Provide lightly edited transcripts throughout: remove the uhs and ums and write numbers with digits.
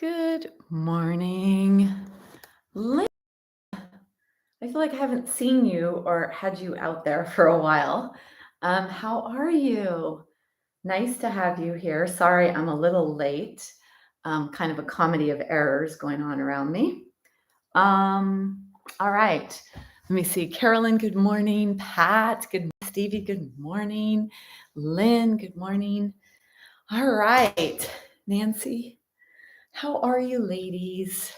Good morning. Lynn, I feel like I haven't seen you or had you out there for a while. How are you? Nice to have you here. Sorry, I'm a little late. Kind of a comedy of errors going on around me. Um, all right. Let me see. Carolyn, good morning. Pat, good. Stevie, good morning. Lynn, good morning. All right. Nancy, how are you, ladies?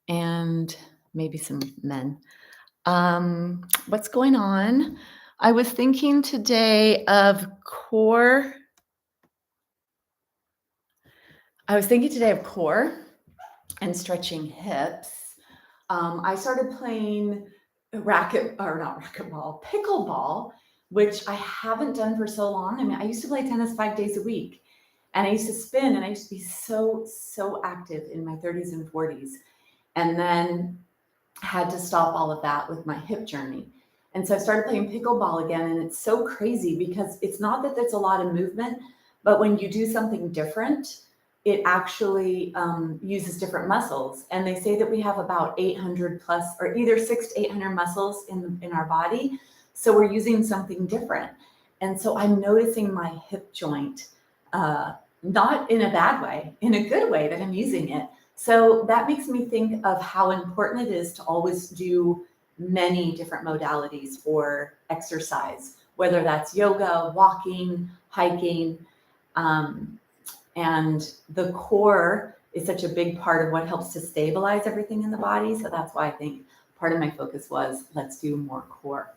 And maybe some men. What's going on? I was thinking today of core. I was thinking today of core and stretching hips. I started playing pickleball, which I haven't done for so long. I mean, I used to play tennis 5 days a week, and I used to spin, and I used to be so active in my 30s and 40s. And then had to stop all of that with my hip journey. And so I started playing pickleball again. And it's so crazy because it's not that there's a lot of movement, but when you do something different, it actually uses different muscles. And they say that we have about 800 plus, or either 600 to 800 muscles in our body. So we're using something different. And so I'm noticing my hip joint, not in a bad way, in a good way that I'm using it. So that makes me think of how important it is to always do many different modalities for exercise, whether that's yoga, walking, hiking. And the core is such a big part of what helps to stabilize everything in the body. So that's why I think part of my focus was let's do more core.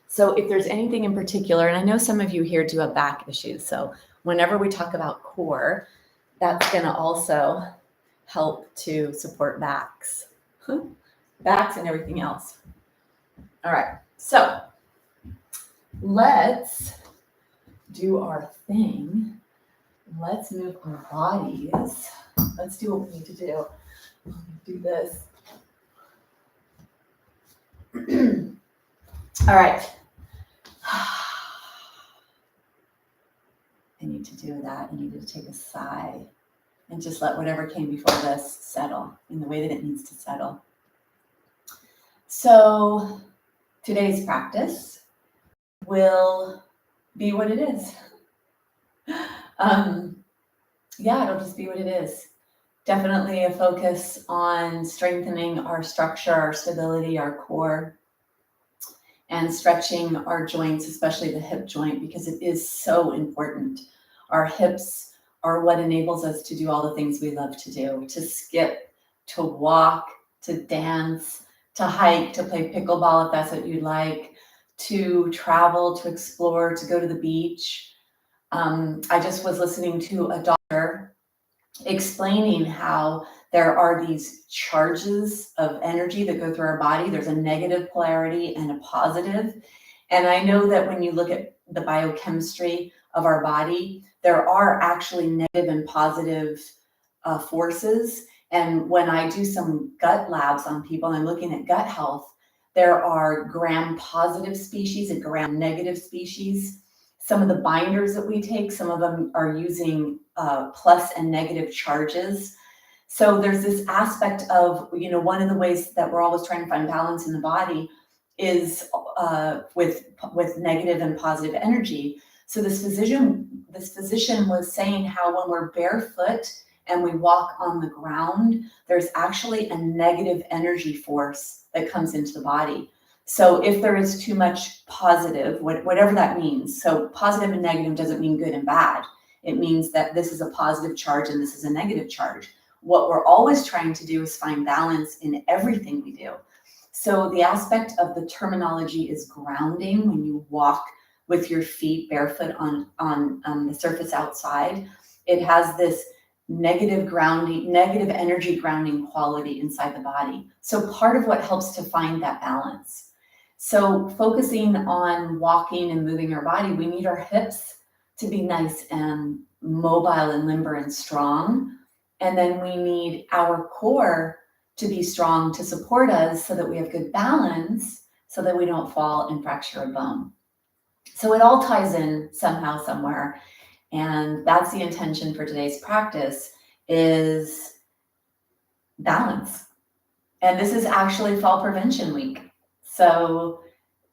So if there's anything in particular, and I know some of you here do have back issues. So whenever we talk about core, that's going to also help to support backs and everything else. All right, so let's do our thing. Let's move our bodies. Let's do what we need to do. Do this. All right. I need to do that. I needed to take a sigh and just let whatever came before this settle in the way that it needs to settle. So today's practice will be what it is. It'll just be what it is. Definitely a focus on strengthening our structure, our stability, our core, and stretching our joints, especially the hip joint, because it is so important. Our hips are what enables us to do all the things we love to do, to skip, to walk, to dance, to hike, to play pickleball if that's what you'd like, to travel, to explore, to go to the beach. I just was listening to a doctor explaining how there are these charges of energy that go through our body. There's a negative polarity and a positive. And I know that when you look at the biochemistry of our body, there are actually negative and positive forces. And when I do some gut labs on people and I'm looking at gut health, there are gram-positive species and gram-negative species. Some of the binders that we take, some of them are using plus and negative charges. So there's this aspect of, one of the ways that we're always trying to find balance in the body is with negative and positive energy. So this physician was saying how when we're barefoot and we walk on the ground, there's actually a negative energy force that comes into the body. So if there is too much positive, whatever that means, so positive and negative doesn't mean good and bad. It means that this is a positive charge and this is a negative charge. What we're always trying to do is find balance in everything we do. So the aspect of the terminology is grounding. When you walk with your feet barefoot on the surface outside, it has this negative energy grounding quality inside the body. So part of what helps to find that balance. So focusing on walking and moving our body, we need our hips to be nice and mobile and limber and strong. And then we need our core to be strong to support us so that we have good balance, so that we don't fall and fracture a bone. So it all ties in somehow, somewhere. And that's the intention for today's practice, is balance. And this is actually Fall Prevention Week. So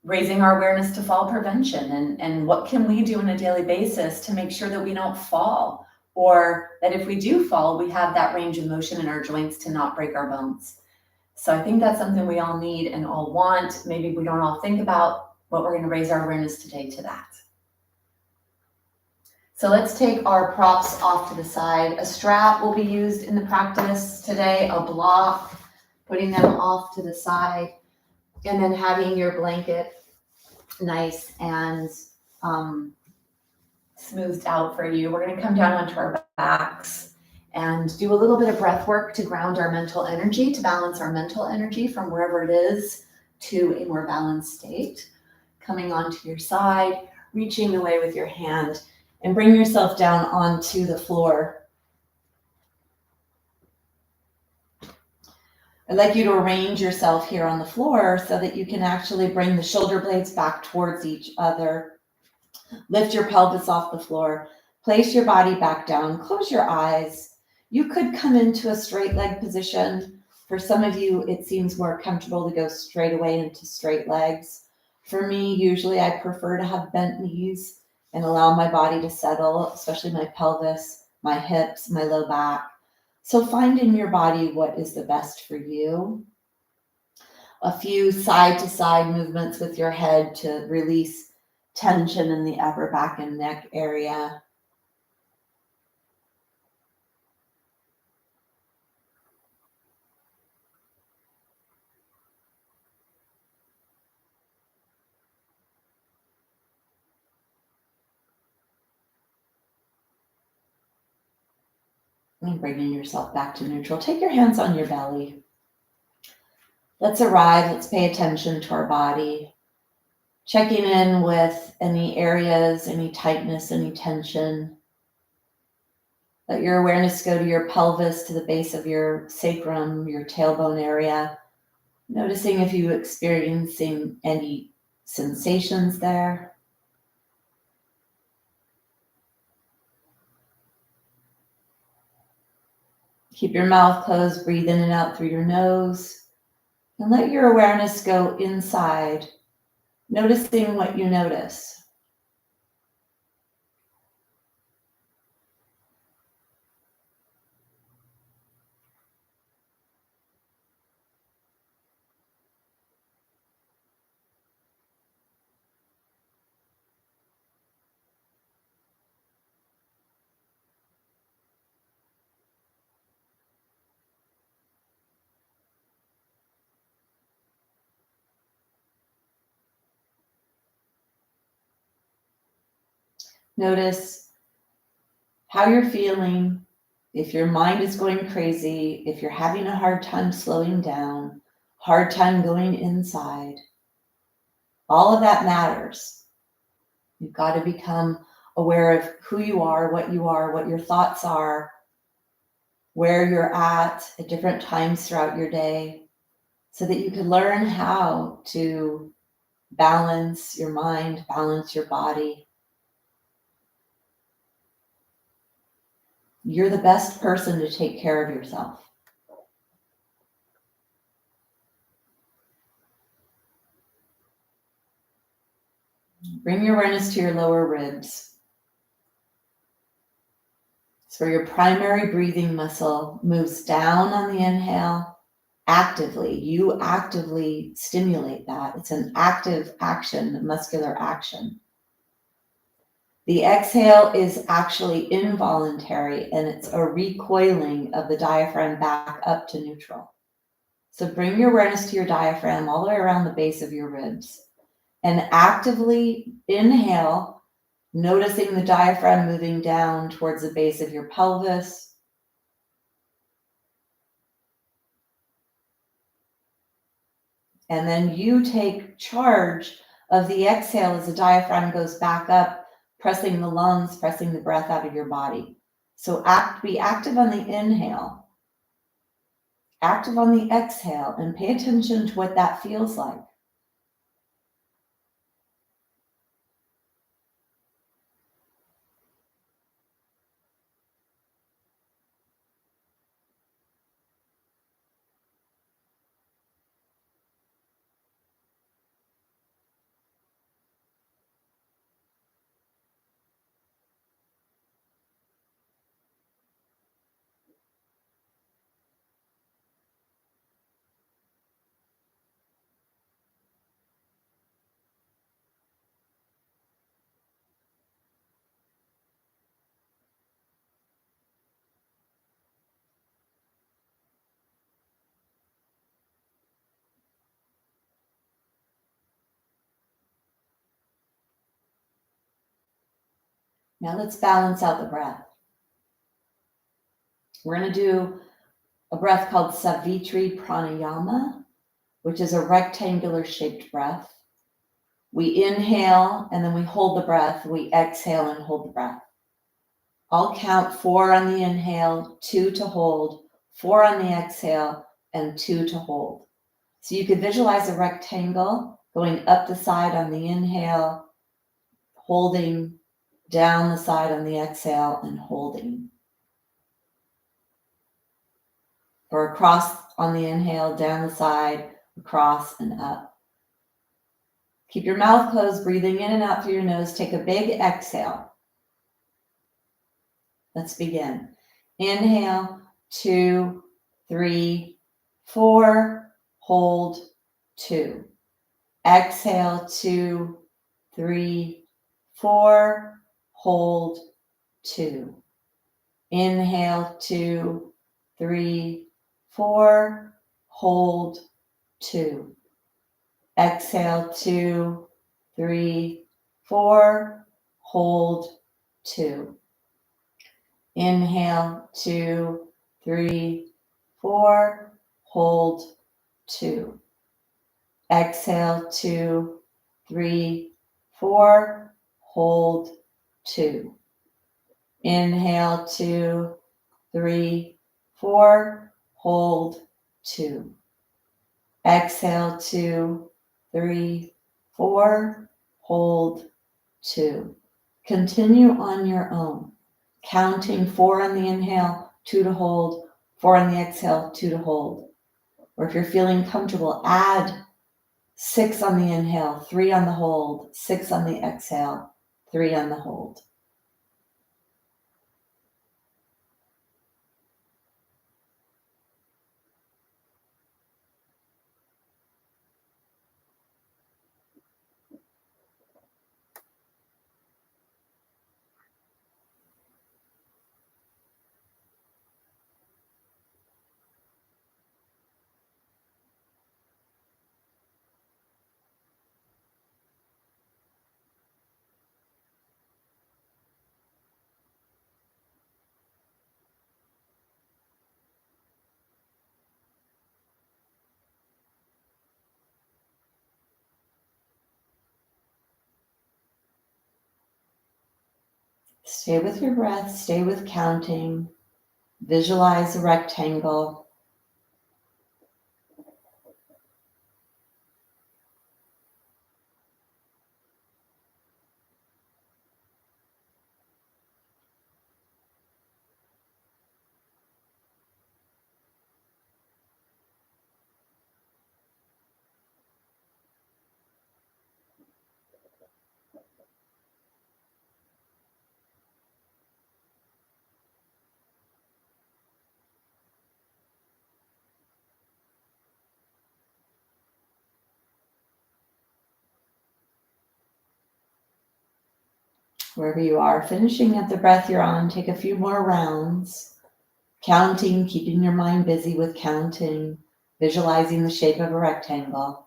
raising our awareness to fall prevention and what can we do on a daily basis to make sure that we don't fall, or that if we do fall, we have that range of motion in our joints to not break our bones. So I think that's something we all need and all want. Maybe we don't all think about, but we're going to raise our awareness today to that. So let's take our props off to the side. A strap will be used in the practice today, a block, putting them off to the side, and then having your blanket nice and smoothed out for you. We're going to come down onto our backs and do a little bit of breath work to ground our mental energy, to balance our mental energy from wherever it is to a more balanced state. Coming onto your side, reaching away with your hand, and bring yourself down onto the floor. I'd like you to arrange yourself here on the floor so that you can actually bring the shoulder blades back towards each other. Lift your pelvis off the floor. Place your body back down. Close your eyes. You could come into a straight leg position. For some of you, it seems more comfortable to go straight away into straight legs. For me, usually I prefer to have bent knees and allow my body to settle, especially my pelvis, my hips, my low back. So find in your body what is the best for you. A few side to side movements with your head to release tension in the upper back and neck area. And bringing yourself back to neutral. Take your hands on your belly. Let's arrive. Let's pay attention to our body. Checking in with any areas, any tightness, any tension. Let your awareness go to your pelvis, to the base of your sacrum, your tailbone area. Noticing if you're experiencing any sensations there. Keep your mouth closed, breathe in and out through your nose, and let your awareness go inside, noticing what you notice. Notice how you're feeling, if your mind is going crazy, if you're having a hard time slowing down, hard time going inside. All of that matters. You've got to become aware of who you are, what your thoughts are, where you're at different times throughout your day, so that you can learn how to balance your mind, balance your body. You're the best person to take care of yourself. Bring your awareness to your lower ribs. It's where your primary breathing muscle moves down on the inhale actively. You actively stimulate that. It's an active action, muscular action. The exhale is actually involuntary, and it's a recoiling of the diaphragm back up to neutral. So bring your awareness to your diaphragm all the way around the base of your ribs, and actively inhale, noticing the diaphragm moving down towards the base of your pelvis. And then you take charge of the exhale as the diaphragm goes back up, pressing the lungs, pressing the breath out of your body. So be active on the inhale, active on the exhale, and pay attention to what that feels like. Now let's balance out the breath. We're going to do a breath called Savitri Pranayama, which is a rectangular shaped breath. We inhale and then we hold the breath. We exhale and hold the breath. I'll count 4 on the inhale, 2 to hold, 4 on the exhale, and 2 to hold. So you could visualize a rectangle going up the side on the inhale, holding, down the side on the exhale, and holding. Or across on the inhale, down the side, across and up. Keep your mouth closed, breathing in and out through your nose. Take a big exhale. Let's begin. Inhale, 2, 3, 4, hold, 2. Exhale, 2, 3, 4, hold, 2. Inhale, 2, 3, 4, hold, 2. Exhale, 2, 3, 4, hold, 2. Inhale, 2, 3, 4, hold, 2. Exhale, 2, 3, 4, hold, 2. Inhale, 2, 3, 4, hold, 2. Exhale, 2, 3, 4, hold, 2. Continue on your own, counting 4 on the inhale, 2 to hold, 4 on the exhale, 2 to hold. Or if you're feeling comfortable, add 6 on the inhale, 3 on the hold, 6 on the exhale, 3 on the hold. Stay with your breath, stay with counting. Visualize a rectangle. Wherever you are, finishing up the breath you're on, take a few more rounds, counting, keeping your mind busy with counting, visualizing the shape of a rectangle.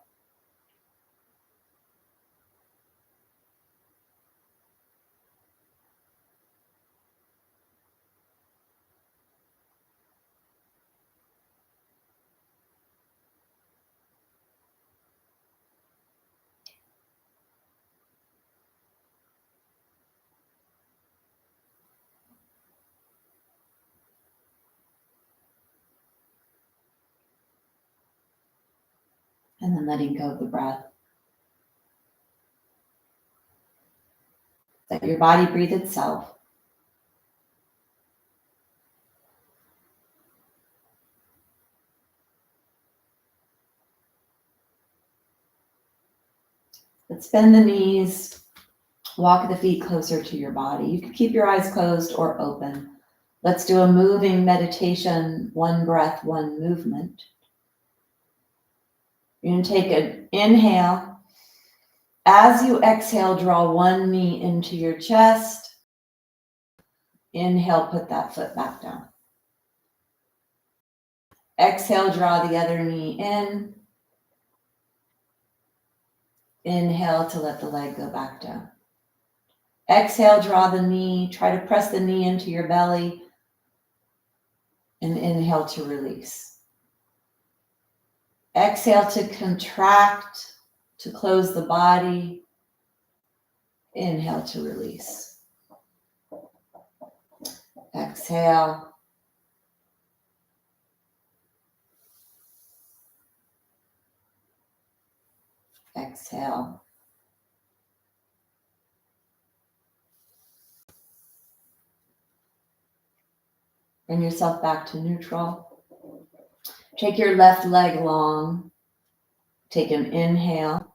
And then letting go of the breath. Let your body breathe itself. Let's bend the knees, walk the feet closer to your body. You can keep your eyes closed or open. Let's do a moving meditation, one breath, one movement. You're going to take an inhale. As you exhale, draw one knee into your chest. Inhale, put that foot back down. Exhale, draw the other knee in. Inhale to let the leg go back down. Exhale, draw the knee. Try to press the knee into your belly. And inhale to release. Exhale to contract, to close the body. Inhale to release. Exhale. Exhale. Bring yourself back to neutral. Take your left leg long. Take an inhale.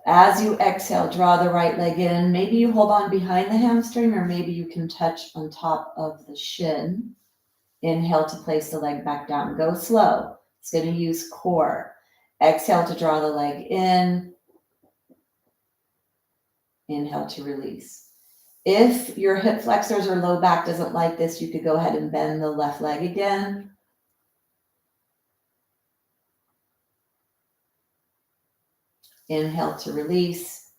As you exhale, draw the right leg in. Maybe you hold on behind the hamstring, or maybe you can touch on top of the shin. Inhale to place the leg back down. Go slow. It's going to use core. Exhale to draw the leg in. Inhale to release. If your hip flexors or low back doesn't like this, you could go ahead and bend the left leg again. Inhale to release.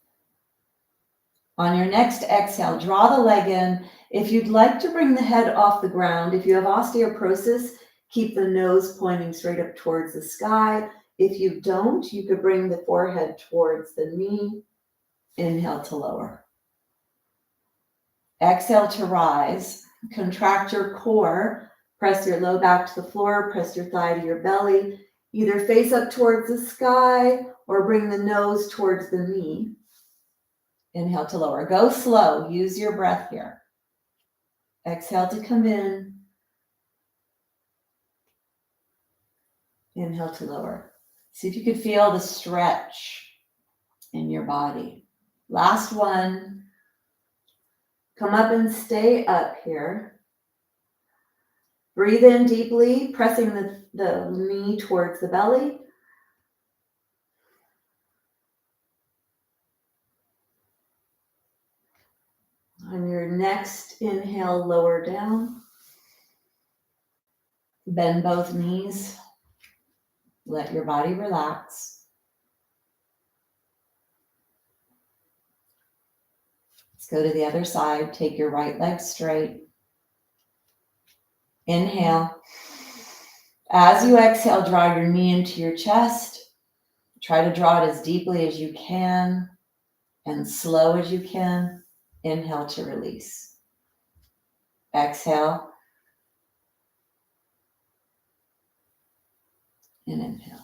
On your next exhale, draw the leg in. If you'd like to bring the head off the ground, if you have osteoporosis, keep the nose pointing straight up towards the sky. If you don't, you could bring the forehead towards the knee. Inhale to lower. Exhale to rise. Contract your core. Press your low back to the floor. Press your thigh to your belly. Either face up towards the sky or bring the nose towards the knee. Inhale to lower. Go slow. Use your breath here. Exhale to come in. Inhale to lower. See if you could feel the stretch in your body. Last one. Come up and stay up here. Breathe in deeply, pressing the knee towards the belly. On your next inhale, lower down. Bend both knees. Let your body relax. Let's go to the other side. Take your right leg straight. Inhale. As you exhale, draw your knee into your chest. Try to draw it as deeply as you can and slow as you can. Inhale to release. Exhale. And inhale.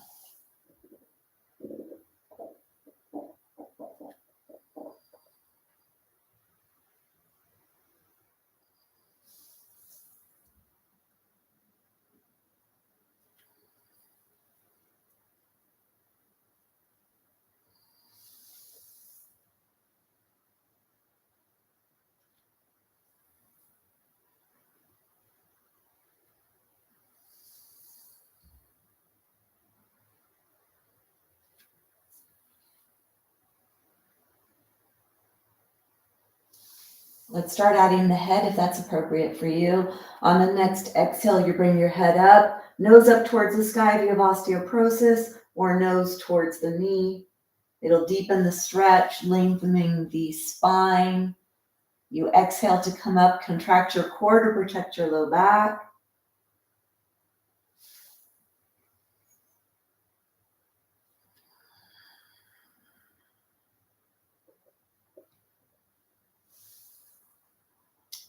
Let's start adding the head if that's appropriate for you. On the next exhale, you bring your head up, nose up towards the sky if you have osteoporosis, or nose towards the knee. It'll deepen the stretch, lengthening the spine. You exhale to come up, contract your core to protect your low back.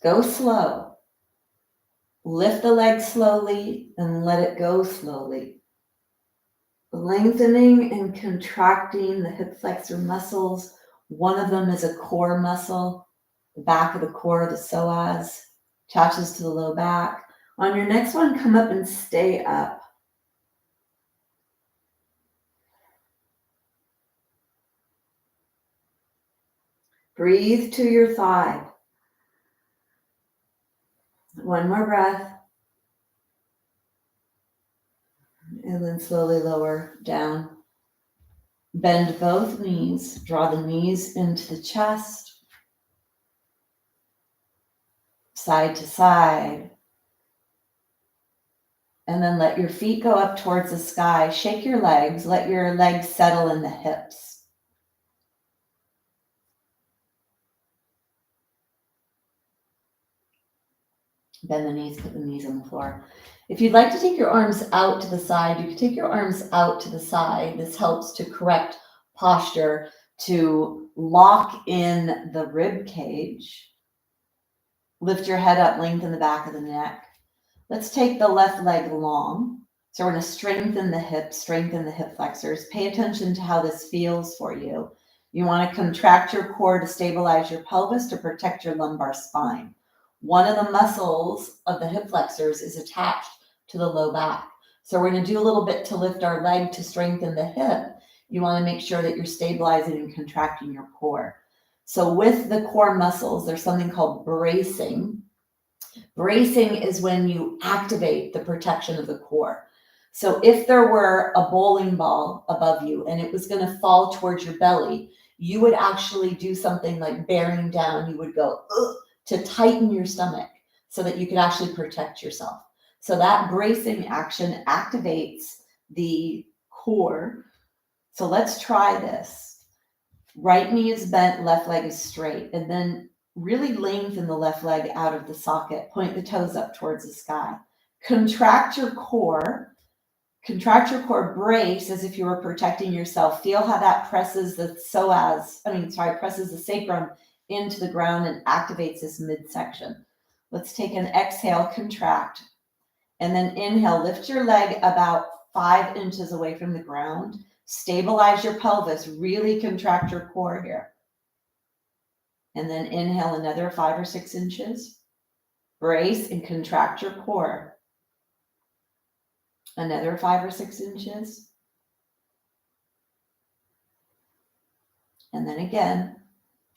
Go slow. Lift the leg slowly and let it go slowly. Lengthening and contracting the hip flexor muscles. One of them is a core muscle. The back of the core, the psoas, attaches to the low back. On your next one, come up and stay up. Breathe to your thigh. One more breath. And then slowly lower down. Bend both knees. Draw the knees into the chest. Side to side. And then let your feet go up towards the sky. Shake your legs. Let your legs settle in the hips. Bend the knees, put the knees on the floor. If you'd like to take your arms out to the side, you can take your arms out to the side. This helps to correct posture, to lock in the rib cage. Lift your head up, lengthen the back of the neck. Let's take the left leg long. So we're going to strengthen the hips, strengthen the hip flexors. Pay attention to how this feels for you. You want to contract your core to stabilize your pelvis, to protect your lumbar spine. One of the muscles of the hip flexors is attached to the low back. So we're going to do a little bit to lift our leg to strengthen the hip. You want to make sure that you're stabilizing and contracting your core. So with the core muscles, there's something called bracing. Bracing is when you activate the protection of the core. So if there were a bowling ball above you and it was going to fall towards your belly, you would actually do something like bearing down. You would go to tighten your stomach so that you could actually protect yourself. So that bracing action activates the core. So let's try this. Right knee is bent, left leg is straight, and then really lengthen the left leg out of the socket. Point the toes up towards the sky. Contract your core. Contract your core, brace as if you were protecting yourself. Feel how that presses the presses the sacrum into the ground and activates this midsection. Let's take an exhale, contract, and then inhale. Lift your leg about 5 inches away from the ground. Stabilize your pelvis. Really contract your core here. And then inhale another 5 or 6 inches. Brace and contract your core. Another 5 or 6 inches. And then again,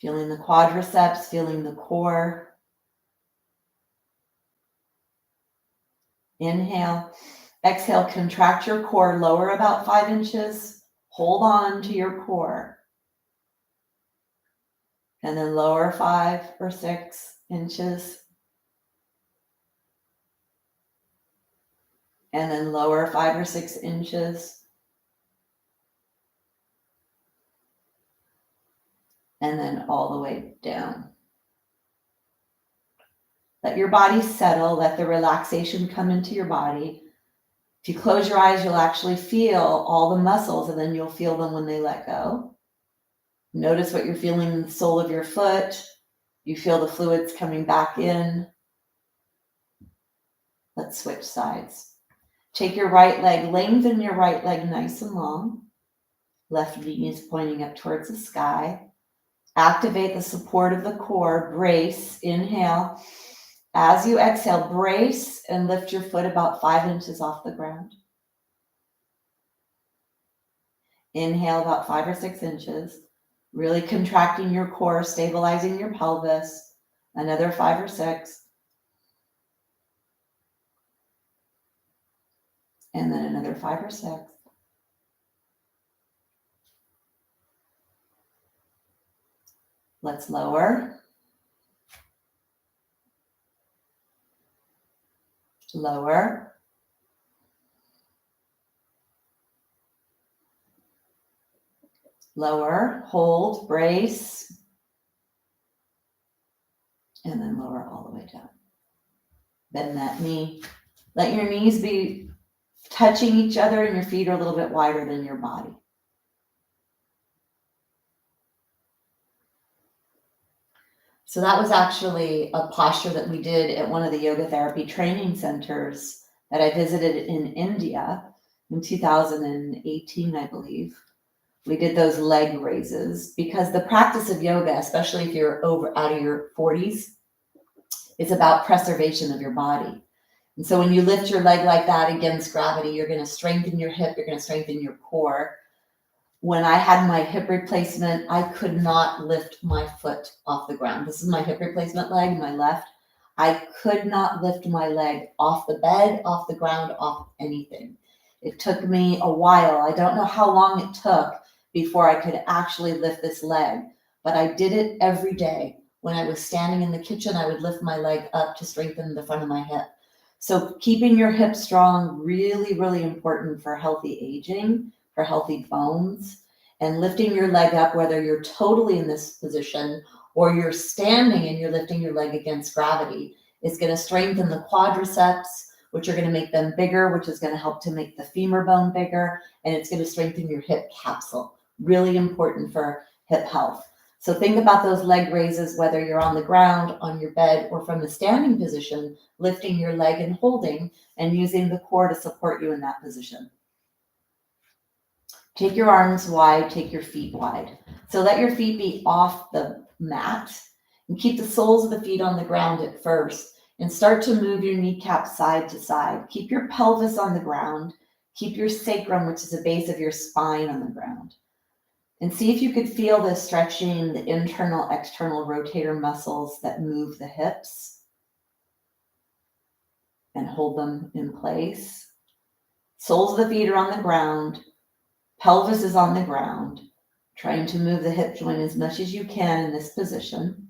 feeling the quadriceps, feeling the core. Inhale. Exhale, contract your core, lower about 5 inches. Hold on to your core. And then lower 5 or 6 inches. And then lower 5 or 6 inches. And then all the way down. Let your body settle. Let the relaxation come into your body. If you close your eyes, you'll actually feel all the muscles, and then you'll feel them when they let go. Notice what you're feeling in the sole of your foot. You feel the fluids coming back in. Let's switch sides. Take your right leg, lengthen your right leg nice and long. Left knee is pointing up towards the sky. Activate the support of the core. Brace. Inhale. As you exhale, brace and lift your foot about 5 inches off the ground. Inhale about 5 or 6 inches. Really contracting your core, stabilizing your pelvis. Another 5 or 6. And then another 5 or 6. Let's lower. Lower. Lower. Hold. Brace. And then lower all the way down. Bend that knee. Let your knees be touching each other and your feet are a little bit wider than your body. So that was actually a posture that we did at one of the yoga therapy training centers that I visited in India in 2018, I believe. We did those leg raises because the practice of yoga, especially if you're out of your 40s, is about preservation of your body. And so when you lift your leg like that against gravity, you're going to strengthen your hip, you're going to strengthen your core. When I had my hip replacement, I could not lift my foot off the ground. This is my hip replacement leg, my left. I could not lift my leg off the bed, off the ground, off anything. It took me a while. I don't know how long it took before I could actually lift this leg, but I did it every day. When I was standing in the kitchen, I would lift my leg up to strengthen the front of my hip. So keeping your hips strong, really, really important for healthy aging, for healthy bones, and lifting your leg up, whether you're totally in this position or you're standing and you're lifting your leg against gravity, It's going to strengthen the quadriceps, which are going to make them bigger, which is going to help to make the femur bone bigger, and it's going to strengthen your hip capsule. Really important for hip health. So think about those leg raises, whether you're on the ground, on your bed, or from the standing position, lifting your leg and holding and using the core to support you in that position. Take your arms wide, take your feet wide. So let your feet be off the mat and keep the soles of the feet on the ground at first and start to move your kneecaps side to side. Keep your pelvis on the ground. Keep your sacrum, which is the base of your spine, on the ground. And see if you could feel this stretching the internal, external rotator muscles that move the hips and hold them in place. Soles of the feet are on the ground. Pelvis is on the ground. Trying to move the hip joint as much as you can in this position.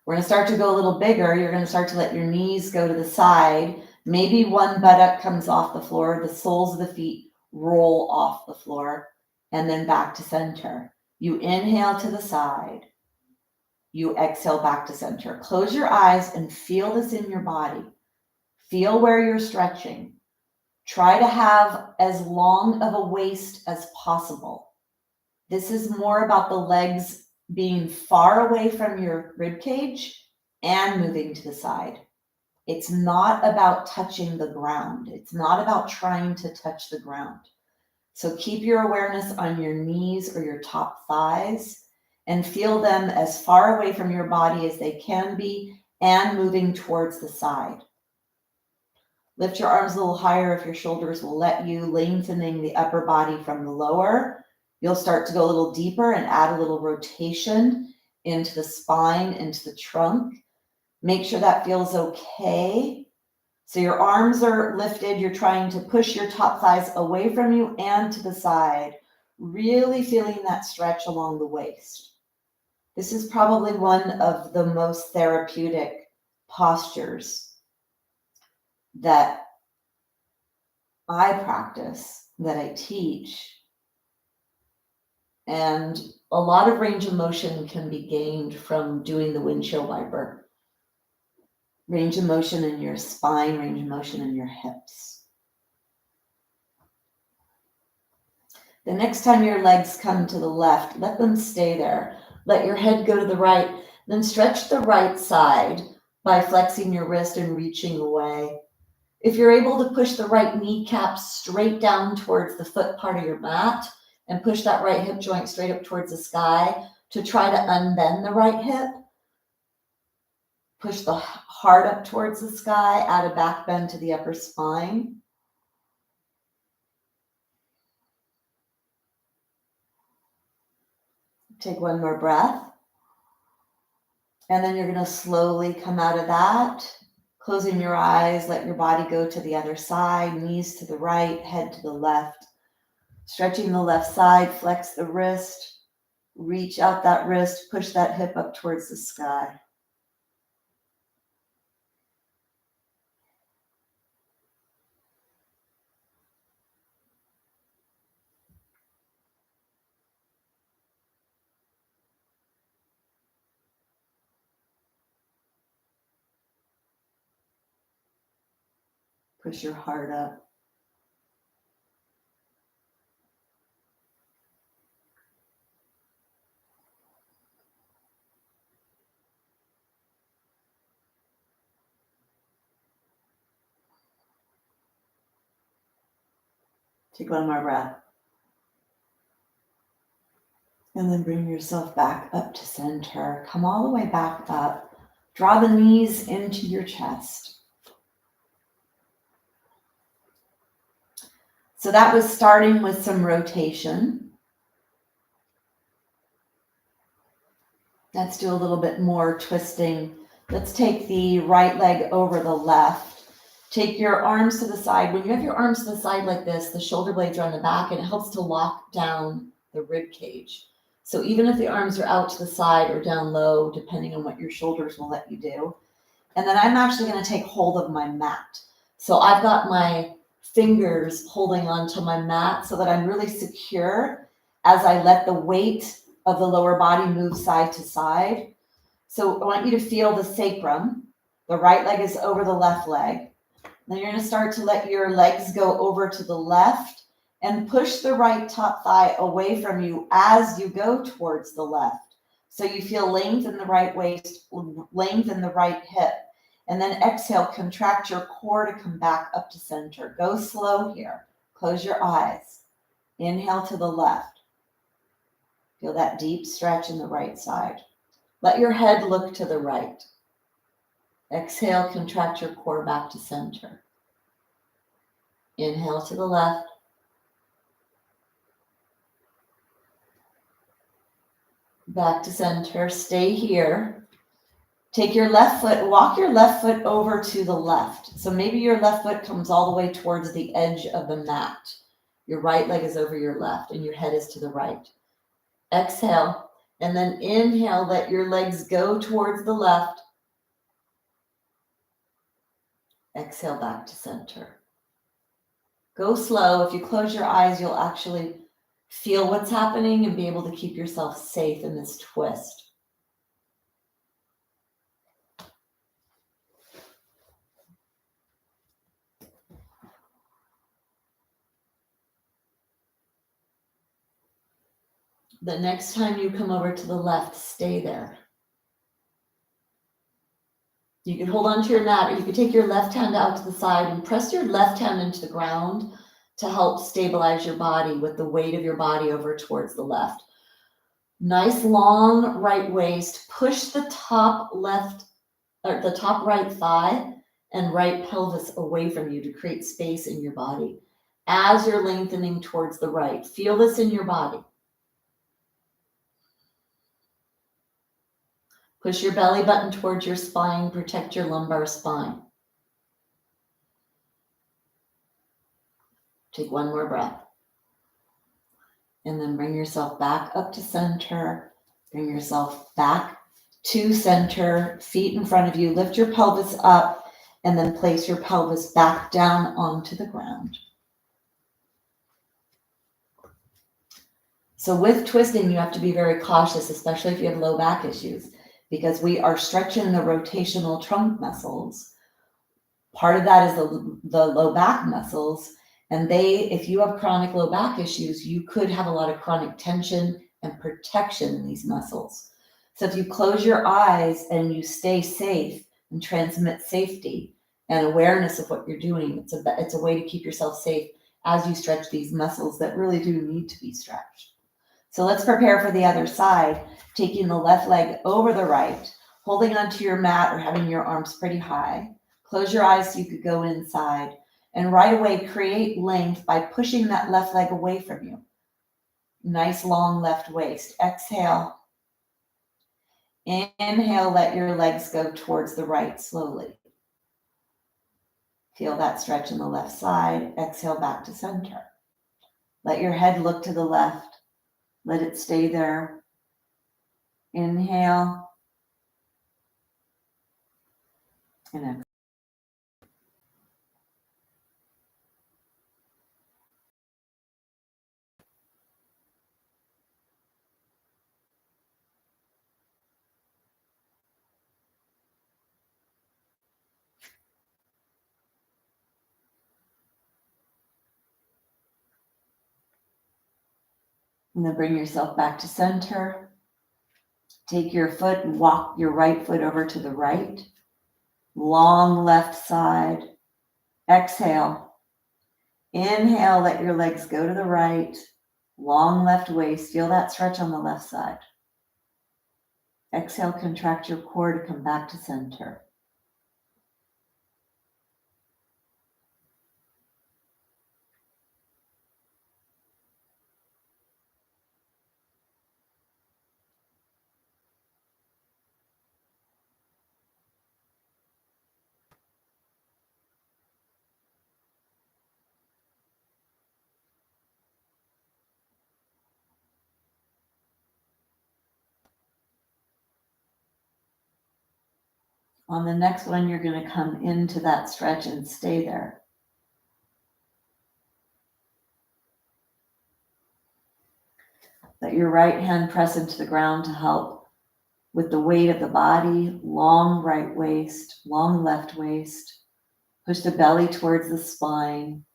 We're going to start to go a little bigger. You're going to start to let your knees go to the side. Maybe one buttock comes off the floor. The soles of the feet roll off the floor and then back to center. You inhale to the side. You exhale back to center. Close your eyes and feel this in your body. Feel where you're stretching. Try to have as long of a waist as possible. This is more about the legs being far away from your rib cage and moving to the side. It's not about touching the ground. It's not about trying to touch the ground. So keep your awareness on your knees or your top thighs and feel them as far away from your body as they can be and moving towards the side. Lift your arms a little higher if your shoulders will let you, lengthening the upper body from the lower. You'll start to go a little deeper and add a little rotation into the spine, into the trunk. Make sure that feels okay. So your arms are lifted. You're trying to push your top thighs away from you and to the side, really feeling that stretch along the waist. This is probably one of the most therapeutic postures that I practice, that I teach. And a lot of range of motion can be gained from doing the windshield wiper. Range of motion in your spine, range of motion in your hips. The next time your legs come to the left, let them stay there. Let your head go to the right. Then stretch the right side by flexing your wrist and reaching away. If you're able to push the right kneecap straight down towards the foot part of your mat and push that right hip joint straight up towards the sky to try to unbend the right hip, push the heart up towards the sky, add a back bend to the upper spine. Take one more breath. And then you're going to slowly come out of that. Closing your eyes, let your body go to the other side, knees to the right, head to the left. Stretching the left side, flex the wrist, reach out that wrist, push that hip up towards the sky. Push your heart up. Take one more breath. And then bring yourself back up to center. Come all the way back up. Draw the knees into your chest. So that was starting with some rotation. Let's do a little bit more twisting. Let's take the right leg over the left. Take your arms to the side. When you have your arms to the side like this, the shoulder blades are on the back and it helps to lock down the rib cage. So even if the arms are out to the side or down low, depending on what your shoulders will let you do. And then I'm actually going to take hold of my mat. So I've got my fingers holding onto my mat so that I'm really secure as I let the weight of the lower body move side to side. So I want you to feel the sacrum. The right leg is over the left leg. Then you're going to start to let your legs go over to the left and push the right top thigh away from you as you go towards the left. So you feel length in the right waist, length in the right hip. And then exhale, contract your core to come back up to center. Go slow here. Close your eyes. Inhale to the left. Feel that deep stretch in the right side. Let your head look to the right. Exhale, contract your core back to center. Inhale to the left. Back to center. Stay here. Take your left foot, walk your left foot over to the left. So maybe your left foot comes all the way towards the edge of the mat. Your right leg is over your left and your head is to the right. Exhale, and then inhale, let your legs go towards the left. Exhale back to center. Go slow. If you close your eyes, you'll actually feel what's happening and be able to keep yourself safe in this twist. The next time you come over to the left, stay there. You can hold on to your mat, or you can take your left hand out to the side and press your left hand into the ground to help stabilize your body with the weight of your body over towards the left. Nice long right waist. Push the top left or the top right thigh and right pelvis away from you to create space in your body as you're lengthening towards the right. Feel this in your body. Push your belly button towards your spine. Protect your lumbar spine. Take one more breath. And then bring yourself back up to center. Bring yourself back to center. Feet in front of you. Lift your pelvis up and then place your pelvis back down onto the ground. So with twisting, you have to be very cautious, especially if you have low back issues, because we are stretching the rotational trunk muscles. Part of that is the low back muscles. And if you have chronic low back issues, you could have a lot of chronic tension and protection in these muscles. So if you close your eyes and you stay safe and transmit safety and awareness of what you're doing, it's a way to keep yourself safe as you stretch these muscles that really do need to be stretched. So let's prepare for the other side, taking the left leg over the right, holding onto your mat or having your arms pretty high. Close your eyes so you could go inside. And right away, create length by pushing that left leg away from you. Nice long left waist. Exhale. Inhale, let your legs go towards the right slowly. Feel that stretch in the left side. Exhale back to center. Let your head look to the left. Let it stay there. Inhale. And exhale. And then bring yourself back to center. Take your foot and walk your right foot over to the right. Long left side. Exhale. Inhale, let your legs go to the right. Long left waist. Feel that stretch on the left side. Exhale, contract your core to come back to center. On the next one, you're going to come into that stretch and stay there. Let your right hand press into the ground to help with the weight of the body, long right waist, long left waist. Push the belly towards the spine.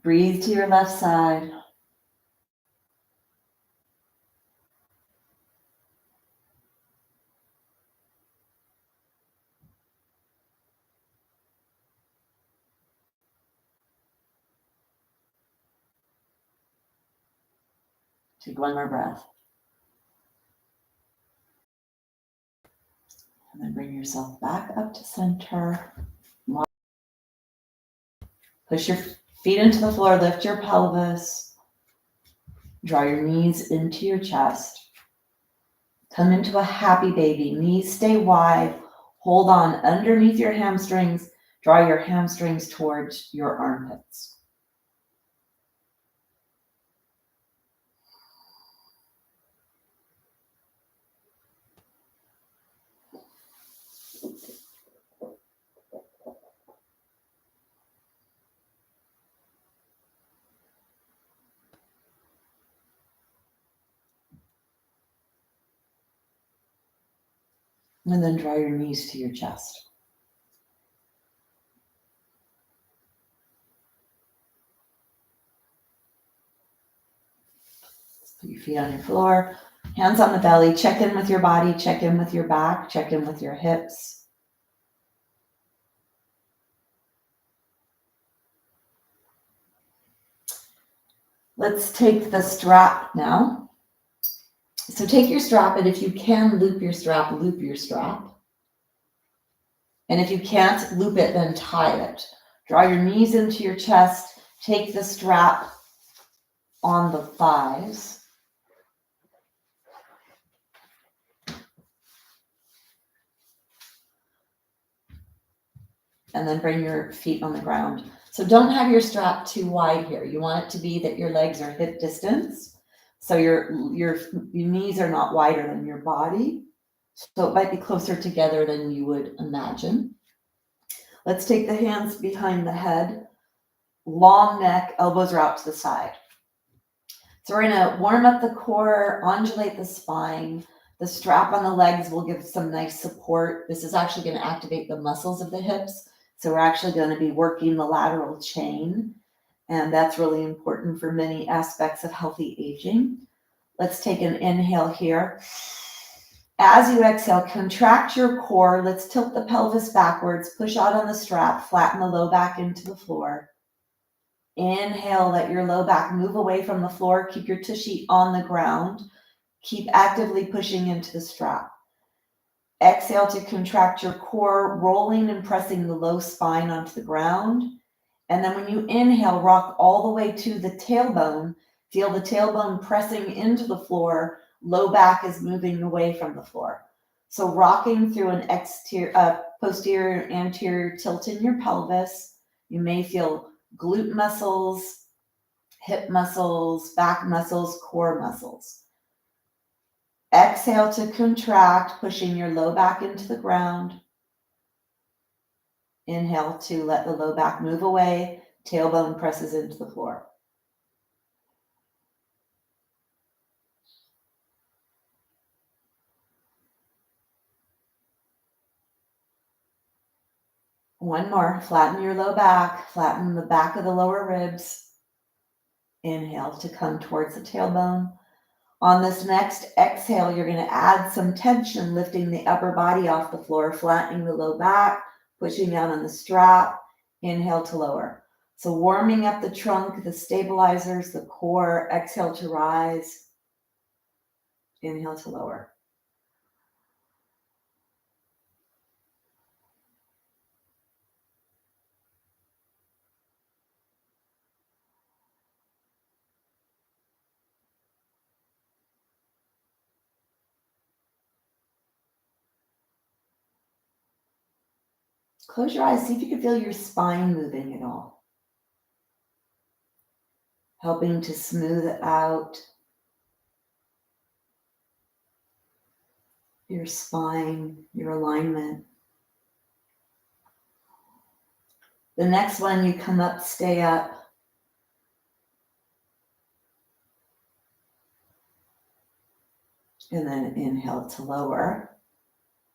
Breathe to your left side. Take one more breath. And then bring yourself back up to center. Push your feet into the floor, lift your pelvis. Draw your knees into your chest. Come into a happy baby. Knees stay wide. Hold on underneath your hamstrings. Draw your hamstrings towards your armpits. And then draw your knees to your chest. Put your feet on your floor, hands on the belly. Check in with your body, check in with your back, check in with your hips. Let's take the strap now. So take your strap, and if you can loop your strap, loop your strap. And if you can't loop it, then tie it. Draw your knees into your chest. Take the strap on the thighs. And then bring your feet on the ground. So don't have your strap too wide here. You want it to be that your legs are hip distance. So your knees are not wider than your body. So it might be closer together than you would imagine. Let's take the hands behind the head. Long neck, elbows are out to the side. So we're gonna warm up the core, undulate the spine. The strap on the legs will give some nice support. This is actually gonna activate the muscles of the hips. So we're actually gonna be working the lateral chain. And that's really important for many aspects of healthy aging. Let's take an inhale here. As you exhale, contract your core. Let's tilt the pelvis backwards, push out on the strap, flatten the low back into the floor. Inhale, let your low back move away from the floor. Keep your tushy on the ground. Keep actively pushing into the strap. Exhale to contract your core, rolling and pressing the low spine onto the ground. And then when you inhale, rock all the way to the tailbone. Feel the tailbone pressing into the floor. Low back is moving away from the floor. So rocking through an posterior, anterior tilt in your pelvis. You may feel glute muscles, hip muscles, back muscles, core muscles. Exhale to contract, pushing your low back into the ground. Inhale to let the low back move away. Tailbone presses into the floor. One more. Flatten your low back. Flatten the back of the lower ribs. Inhale to come towards the tailbone. On this next exhale, you're going to add some tension, lifting the upper body off the floor, flattening the low back, pushing down on the strap. Inhale to lower. So warming up the trunk, the stabilizers, the core. Exhale to rise. Inhale to lower. Close your eyes. See if you can feel your spine moving at all. Helping to smooth out your spine, your alignment. The next one, you come up, stay up. And then inhale to lower.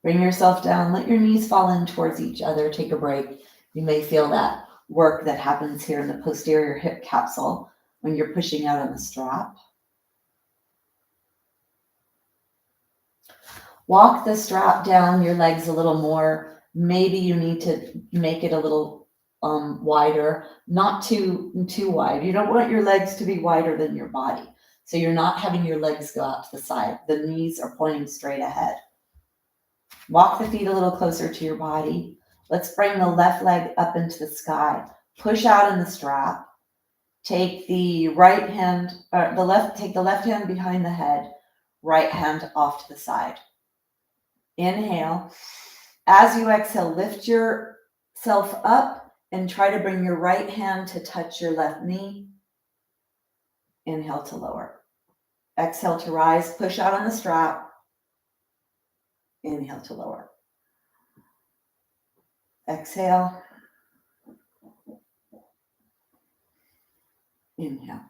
Bring yourself down. Let your knees fall in towards each other. Take a break. You may feel that work that happens here in the posterior hip capsule when you're pushing out on the strap. Walk the strap down your legs a little more. Maybe you need to make it a little wider, not too wide. You don't want your legs to be wider than your body. So you're not having your legs go out to the side. The knees are pointing straight ahead. Walk the feet a little closer to your body. Let's bring the left leg up into the sky. Push out in the strap. Take the right hand, take the left hand behind the head, right hand off to the side. Inhale. As you exhale, lift yourself up and try to bring your right hand to touch your left knee. Inhale to lower. Exhale to rise. Push out on the strap. Inhale to lower. Exhale. Inhale.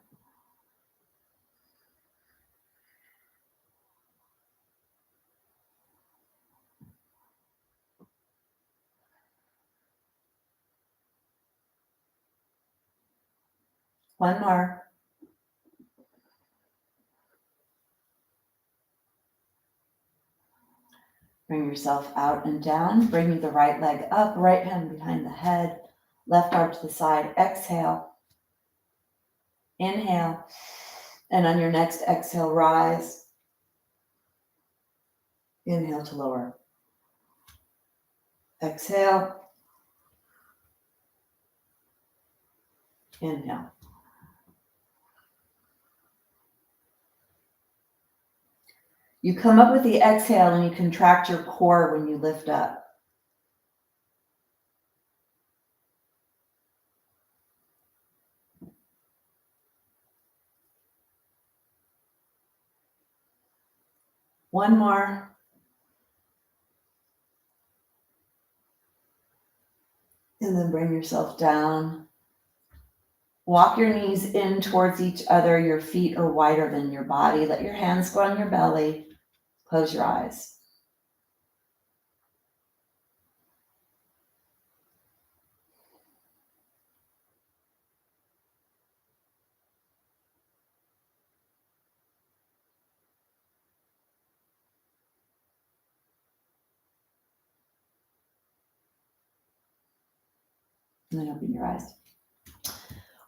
One more. Bring yourself out and down. Bring the right leg up, right hand behind the head, left arm to the side. Exhale. Inhale. And on your next exhale, rise. Inhale to lower. Exhale. Inhale. You come up with the exhale and you contract your core when you lift up. One more. And then bring yourself down. Walk your knees in towards each other. Your feet are wider than your body. Let your hands go on your belly. Close your eyes. And then open your eyes.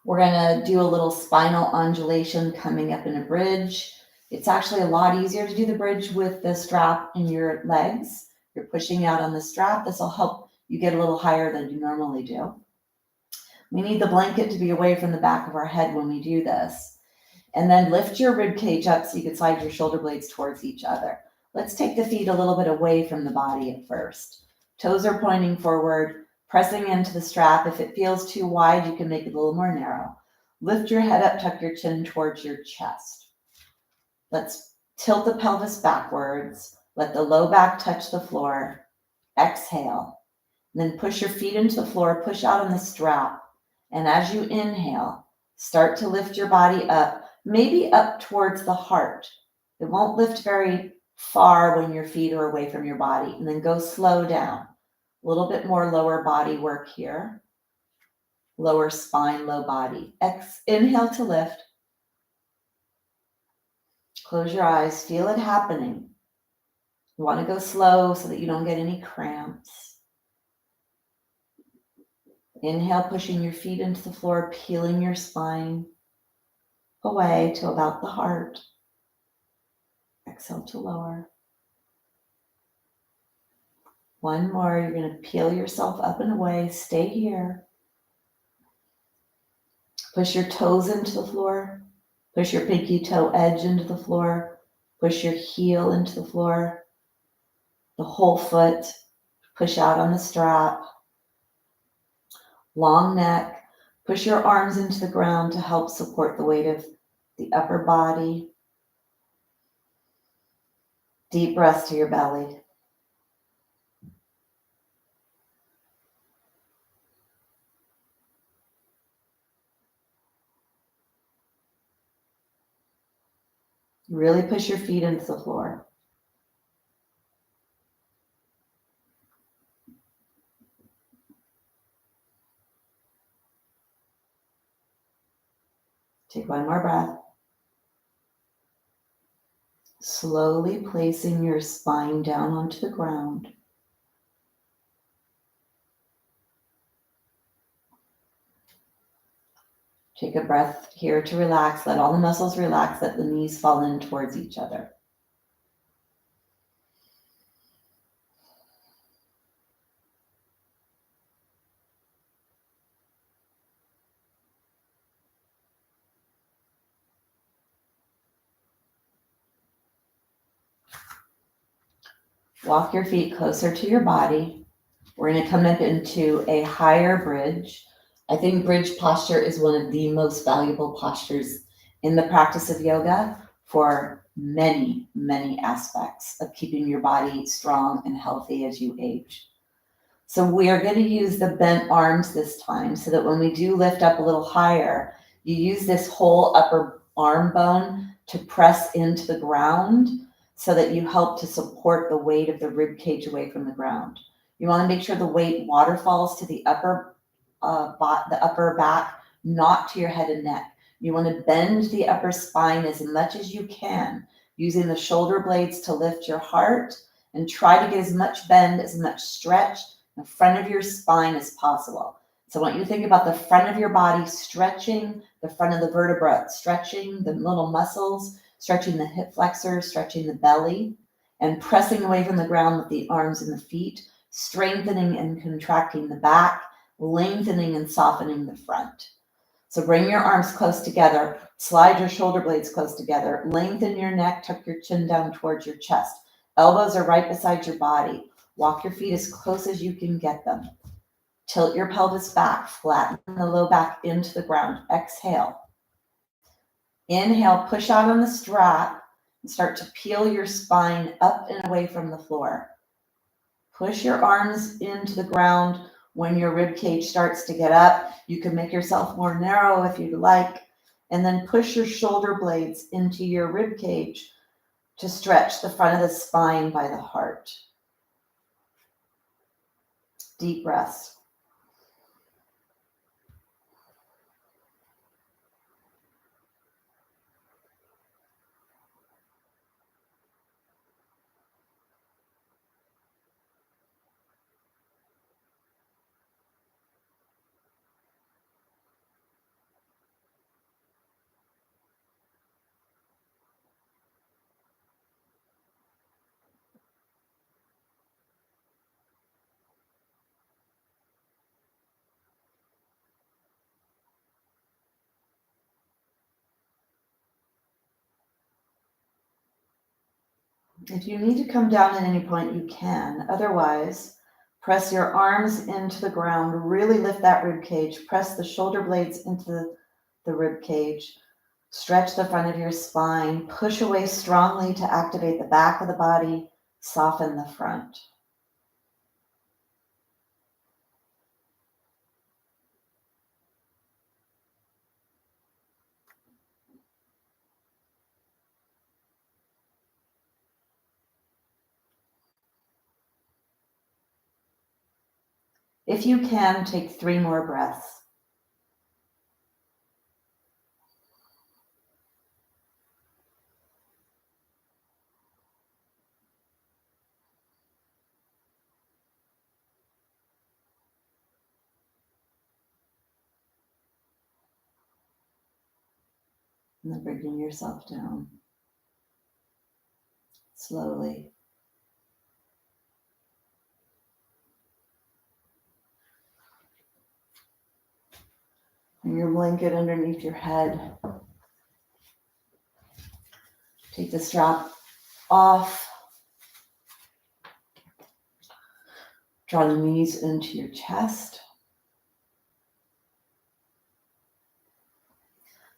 We're going to do a little spinal undulation coming up in a bridge. It's actually a lot easier to do the bridge with the strap in your legs. You're pushing out on the strap. This will help you get a little higher than you normally do. We need the blanket to be away from the back of our head when we do this. And then lift your rib cage up so you can slide your shoulder blades towards each other. Let's take the feet a little bit away from the body at first. Toes are pointing forward, pressing into the strap. If it feels too wide, you can make it a little more narrow. Lift your head up, tuck your chin towards your chest. Let's tilt the pelvis backwards. Let the low back touch the floor. Exhale. And then push your feet into the floor, push out on the strap. And as you inhale, start to lift your body up, maybe up towards the heart. It won't lift very far when your feet are away from your body. And then go slow down. A little bit more lower body work here. Lower spine, low body. Inhale to lift. Close your eyes. Feel it happening. You want to go slow so that you don't get any cramps. Inhale, pushing your feet into the floor, peeling your spine away to about the heart. Exhale to lower. One more. You're going to peel yourself up and away. Stay here. Push your toes into the floor. Push your pinky toe edge into the floor. Push your heel into the floor. The whole foot. Push out on the strap. Long neck. Push your arms into the ground to help support the weight of the upper body. Deep breaths to your belly. Really push your feet into the floor. one more breath. Slowly placing your spine down onto the ground. Take a breath here to relax. Let all the muscles relax. Let the knees fall in towards each other. Walk your feet closer to your body. We're going to come up into a higher bridge. I think bridge posture is one of the most valuable postures in the practice of yoga for many, many aspects of keeping your body strong and healthy as you age. So we are going to use the bent arms this time so that when we do lift up a little higher, you use this whole upper arm bone to press into the ground so that you help to support the weight of the rib cage away from the ground. You want to make sure the weight waterfalls to the upper back, not to your head and neck. You want to bend the upper spine as much as you can, using the shoulder blades to lift your heart, and try to get as much bend, as much stretch in front of your spine as possible. So I want you to think about the front of your body stretching, the front of the vertebra stretching, the little muscles, stretching the hip flexors, stretching the belly, and pressing away from the ground with the arms and the feet, strengthening and contracting the back, lengthening and softening the front. So bring your arms close together, slide your shoulder blades close together, lengthen your neck, tuck your chin down towards your chest. Elbows are right beside your body. Walk your feet as close as you can get them. Tilt your pelvis back, flatten the low back into the ground. Exhale. Inhale, push out on the strap and start to peel your spine up and away from the floor. Push your arms into the ground. When your rib cage starts to get up, you can make yourself more narrow if you'd like, and then push your shoulder blades into your rib cage to stretch the front of the spine by the heart. Deep breaths. If you need to come down at any point, you can. Otherwise, press your arms into the ground, really lift that rib cage, press the shoulder blades into the rib cage, stretch the front of your spine, push away strongly to activate the back of the body, soften the front. If you can, take 3 more breaths. And then bringing yourself down slowly. And your blanket underneath your head. Take the strap off. Draw the knees into your chest.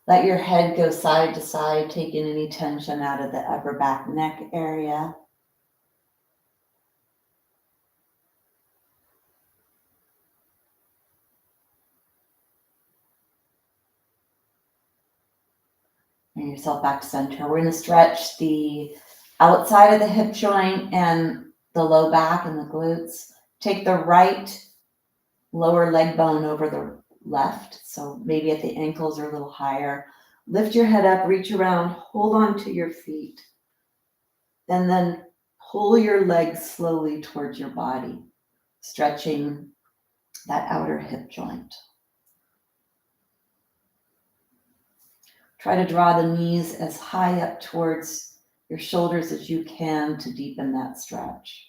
Let your head go side to side, taking any tension out of the upper back neck area. Bring yourself back to center. We're going to stretch the outside of the hip joint and the low back and the glutes. Take the right lower leg bone over the left, so maybe at the ankles or a little higher. Lift your head up, reach around, hold on to your feet, and then pull your legs slowly towards your body, stretching that outer hip joint. Try to draw the knees as high up towards your shoulders as you can to deepen that stretch.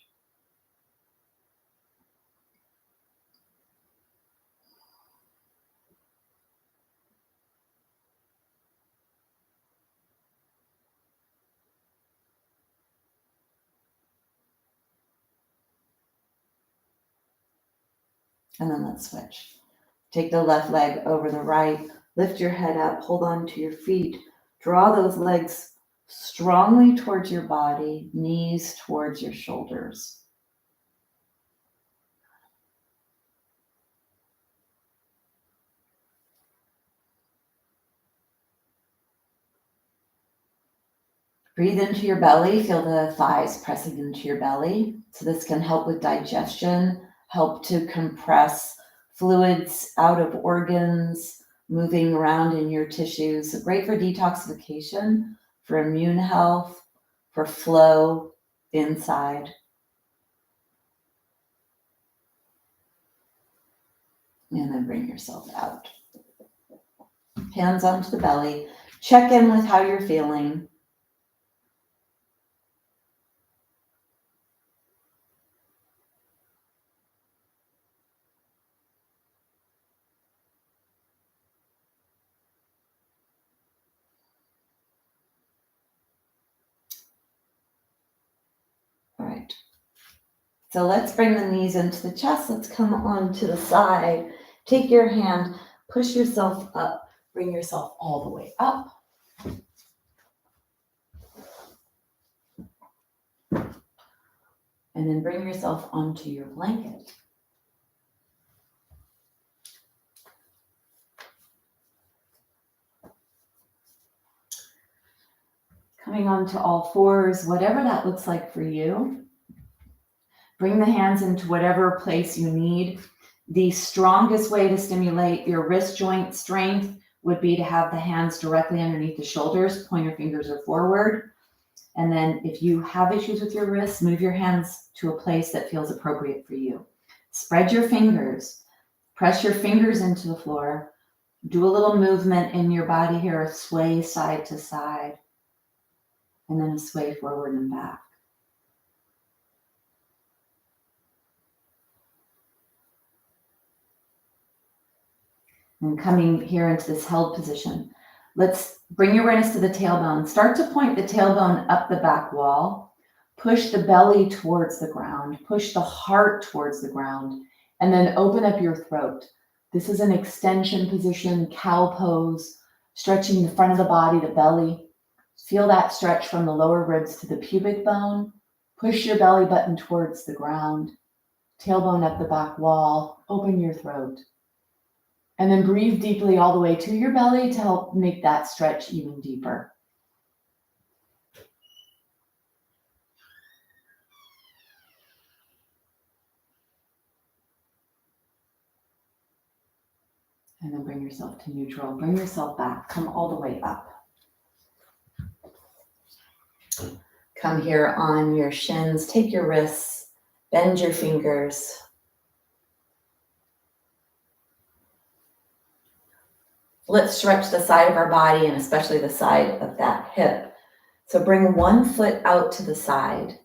And then let's switch. Take the left leg over the right, lift your head up, hold on to your feet, draw those legs strongly towards your body, knees towards your shoulders. Breathe into your belly, feel the thighs pressing into your belly. So this can help with digestion, help to compress fluids out of organs, moving around in your tissues. Great for detoxification, for immune health, for flow inside. And then bring yourself out. Hands onto the belly. Check in with how you're feeling. All right. So let's bring the knees into the chest. Let's come on to the side. Take your hand, push yourself up, bring yourself all the way up. And then bring yourself onto your blanket. Coming onto all fours, whatever that looks like for you. Bring the hands into whatever place you need. The strongest way to stimulate your wrist joint strength would be to have the hands directly underneath the shoulders, pointer fingers are forward. And then if you have issues with your wrists, move your hands to a place that feels appropriate for you. Spread your fingers, press your fingers into the floor. Do a little movement in your body here, a sway side to side, and then a sway forward and back. And coming here into this held position, let's bring your awareness to the tailbone. Start to point the tailbone up the back wall. Push the belly towards the ground. Push the heart towards the ground. And then open up your throat. This is an extension position, cow pose, stretching the front of the body, the belly. Feel that stretch from the lower ribs to the pubic bone. Push your belly button towards the ground. Tailbone up the back wall. Open your throat. And then breathe deeply all the way to your belly to help make that stretch even deeper. And then bring yourself to neutral. Bring yourself back. Come all the way up. Come here on your shins. Take your wrists. Bend your fingers. Let's stretch the side of our body and especially the side of that hip. So bring one foot out to the side.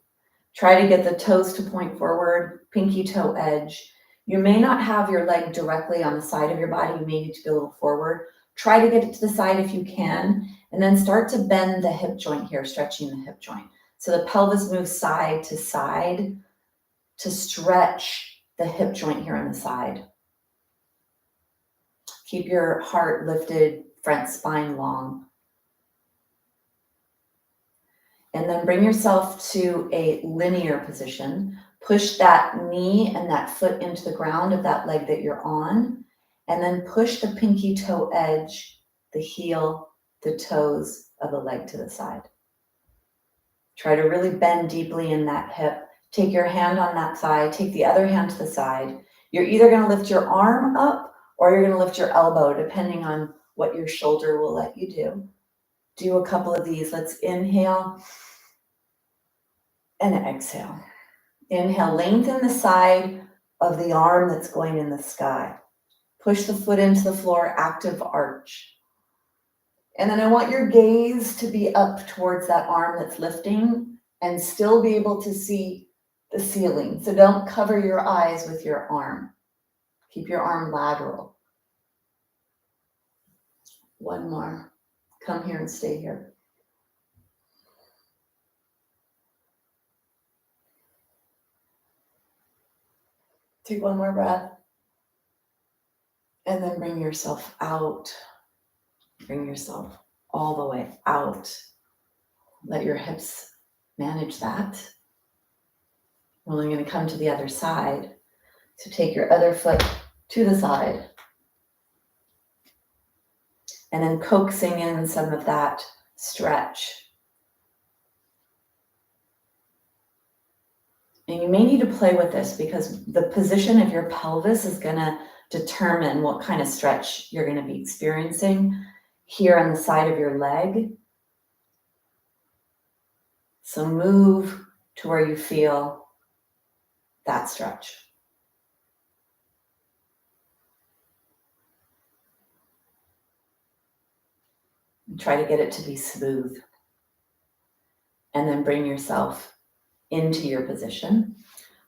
Try to get the toes to point forward, pinky toe edge. You may not have your leg directly on the side of your body. You may need to be a little forward. Try to get it to the side if you can, and then start to bend the hip joint here, stretching the hip joint. So the pelvis moves side to stretch the hip joint here on the side. Keep your heart lifted, front spine long. And then bring yourself to a linear position. Push that knee and that foot into the ground of that leg that you're on. And then push the pinky toe edge, the heel, the toes of the leg to the side. Try to really bend deeply in that hip. Take your hand on that thigh. Take the other hand to the side. You're either going to lift your arm up or you're going to lift your elbow, depending on what your shoulder will let you do. Do a couple of these. Let's inhale and exhale. Inhale, lengthen the side of the arm that's going in the sky. Push the foot into the floor, active arch. And then I want your gaze to be up towards that arm that's lifting and still be able to see the ceiling. So don't cover your eyes with your arm. Keep your arm lateral. One more. Come here and stay here. Take one more breath. And then bring yourself out. Bring yourself all the way out. Let your hips manage that. We're only going to come to the other side. So take your other foot to the side. And then coaxing in some of that stretch. And you may need to play with this because the position of your pelvis is going to determine what kind of stretch you're going to be experiencing here on the side of your leg. So move to where you feel that stretch. And try to get it to be smooth. And then bring yourself into your position.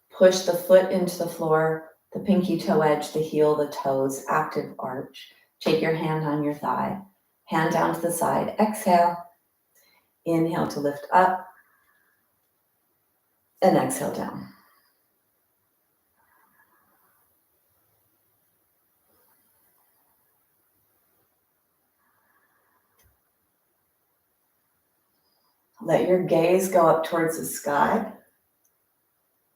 Push the foot into the floor, the pinky toe edge, the heel, the toes, active arch. Take your hand on your thigh, hand down to the side. Exhale. Inhale to lift up. And exhale down. Let your gaze go up towards the sky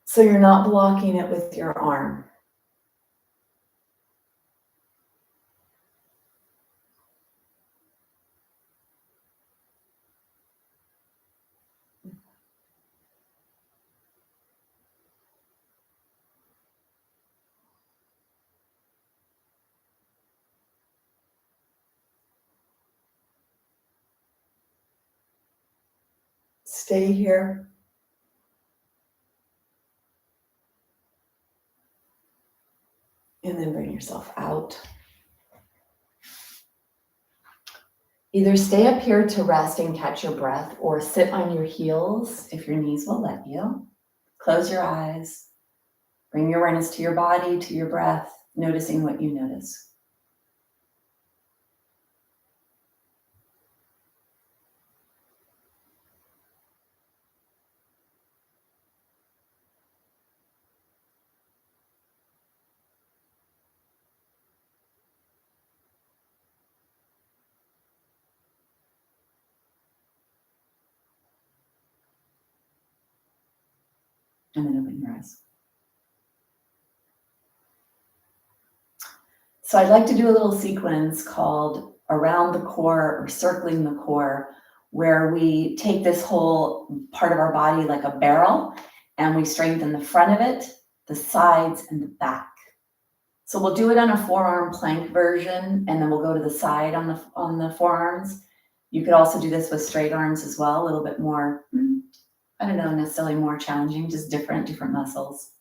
so you're not blocking it with your arm. Stay here. And then bring yourself out. Either stay up here to rest and catch your breath or sit on your heels if your knees will let you. Close your eyes. Bring your awareness to your body, to your breath, noticing what you notice. And then open your eyes. So I'd like to do a little sequence called Around the Core or Circling the Core, where we take this whole part of our body like a barrel and we strengthen the front of it, the sides, and the back. So we'll do it on a forearm plank version, and then we'll go to the side on the forearms. You could also do this with straight arms as well, a little bit more, I don't know, necessarily more challenging, just different muscles.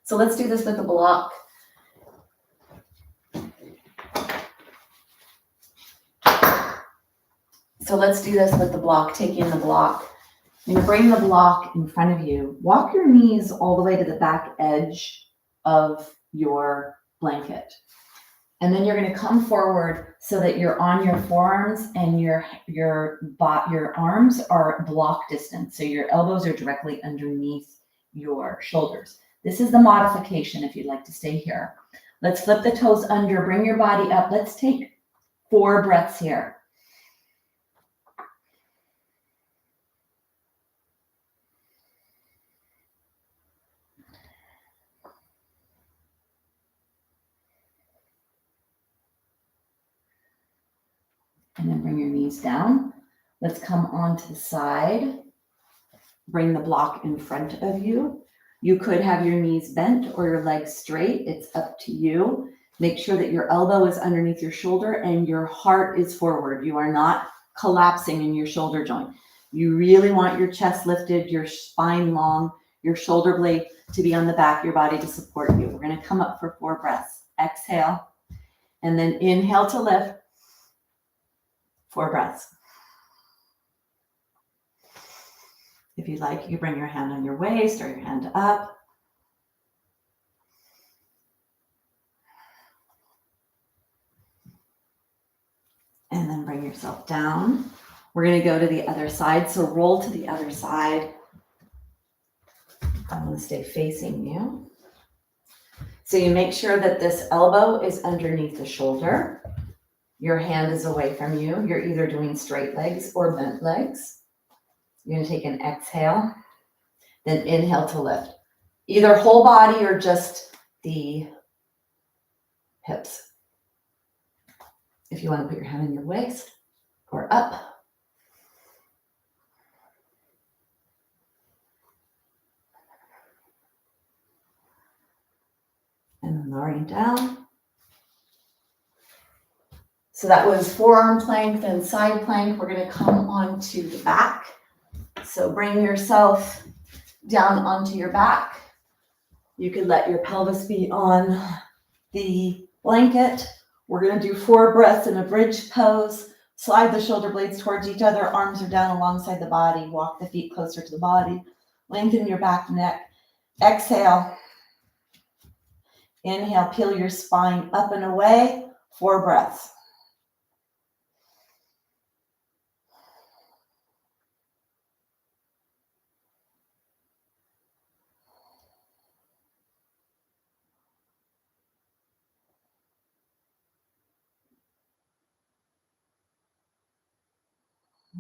So let's do this with the block. So let's do this with the block, taking the block. You're gonna bring the block in front of you. Walk your knees all the way to the back edge of your blanket. And then you're gonna come forward so that you're on your forearms and your arms are block distance. So your elbows are directly underneath your shoulders. This is the modification if you'd like to stay here. Let's flip the toes under, bring your body up. Let's take 4 breaths here. And then bring your knees down. Let's come onto the side. Bring the block in front of you. You could have your knees bent or your legs straight. It's up to you. Make sure that your elbow is underneath your shoulder and your heart is forward. You are not collapsing in your shoulder joint. You really want your chest lifted, your spine long, your shoulder blade to be on the back of your body to support you. We're going to come up for 4 breaths. Exhale, and then inhale to lift. 4 breaths. If you'd like, you bring your hand on your waist or your hand up. And then bring yourself down. We're going to go to the other side. So roll to the other side. I'm going to stay facing you. So you make sure that this elbow is underneath the shoulder. Your hand is away from you. You're either doing straight legs or bent legs. You're going to take an exhale, then inhale to lift. Either whole body or just the hips. If you want to put your hand on your waist or up. And then lowering down. So that was forearm plank, then side plank. We're going to come onto the back. So bring yourself down onto your back. You could let your pelvis be on the blanket. We're going to do 4 breaths in a bridge pose. Slide the shoulder blades towards each other. Arms are down alongside the body. Walk the feet closer to the body. Lengthen your back neck. Exhale. Inhale, peel your spine up and away. 4 breaths.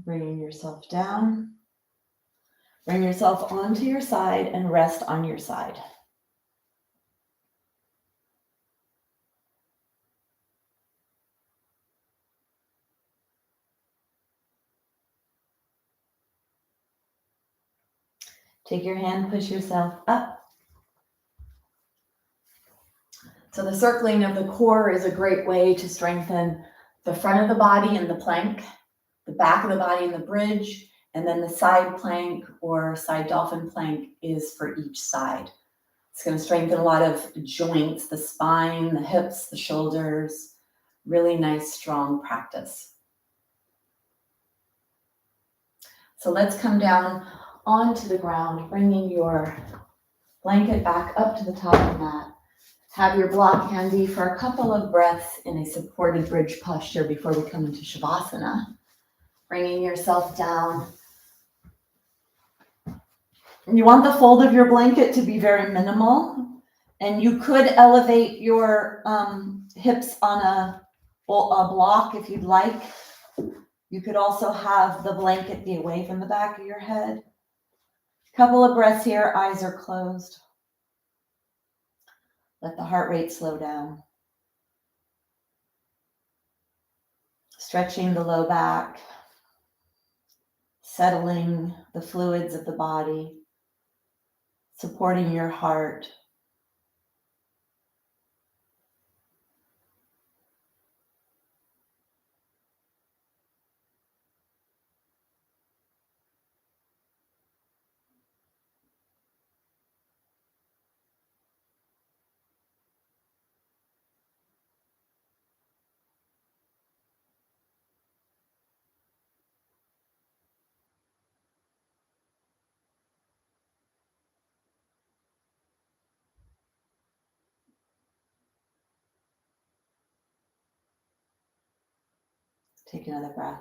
Bringing yourself down. Bring yourself onto your side and rest on your side. Take your hand, push yourself up. So the circling of the core is a great way to strengthen the front of the body in the plank, the back of the body in the bridge, and then the side plank or side dolphin plank is for each side. It's going to strengthen a lot of joints, the spine, the hips, the shoulders. Really nice, strong practice. So let's come down onto the ground, bringing your blanket back up to the top of the mat. Have your block handy for a couple of breaths in a supported bridge posture before we come into Shavasana. Bringing yourself down. You want the fold of your blanket to be very minimal, and you could elevate your hips on a block if you'd like. You could also have the blanket be away from the back of your head. Couple of breaths here, eyes are closed. Let the heart rate slow down. Stretching the low back, settling the fluids of the body, supporting your heart. Take another breath.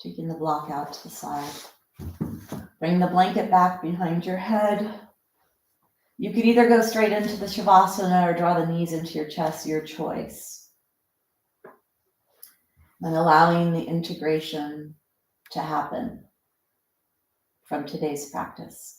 Taking the block out to the side. Bring the blanket back behind your head. You could either go straight into the Shavasana or draw the knees into your chest, your choice. And allowing the integration to happen from today's practice.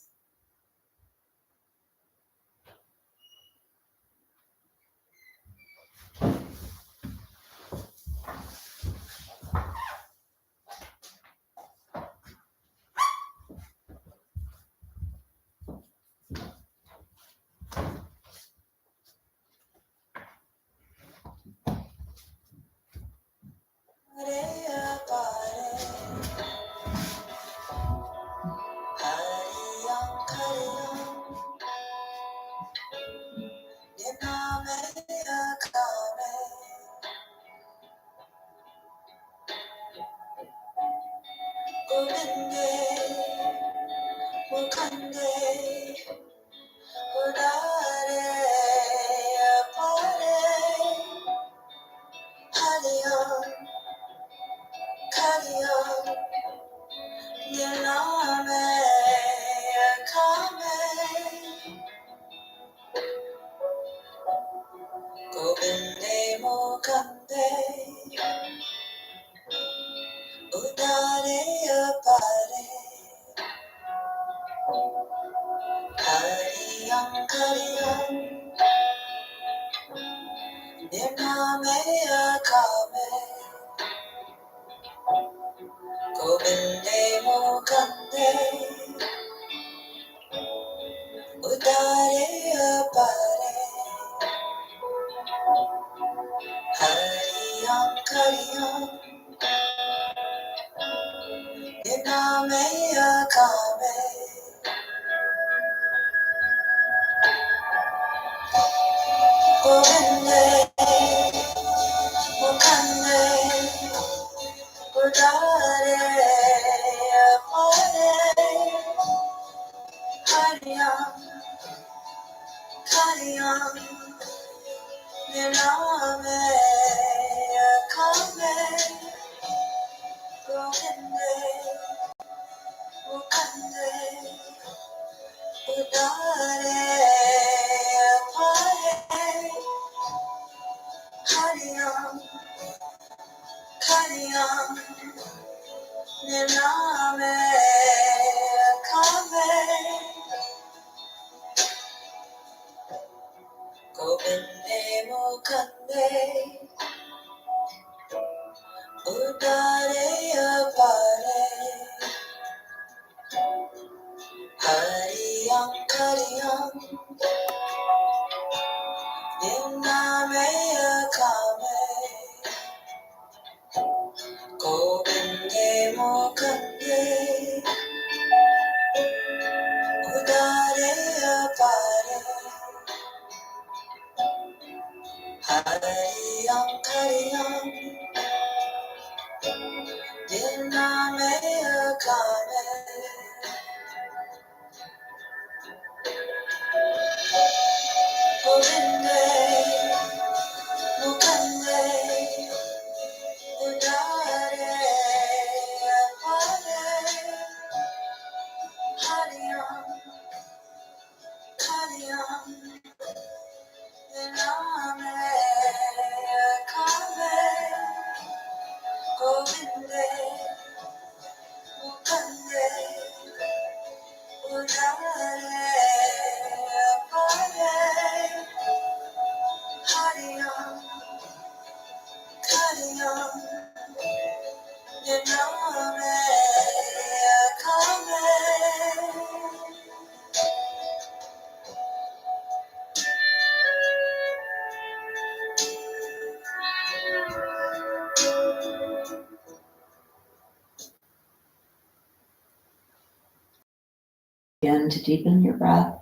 Begin to deepen your breath.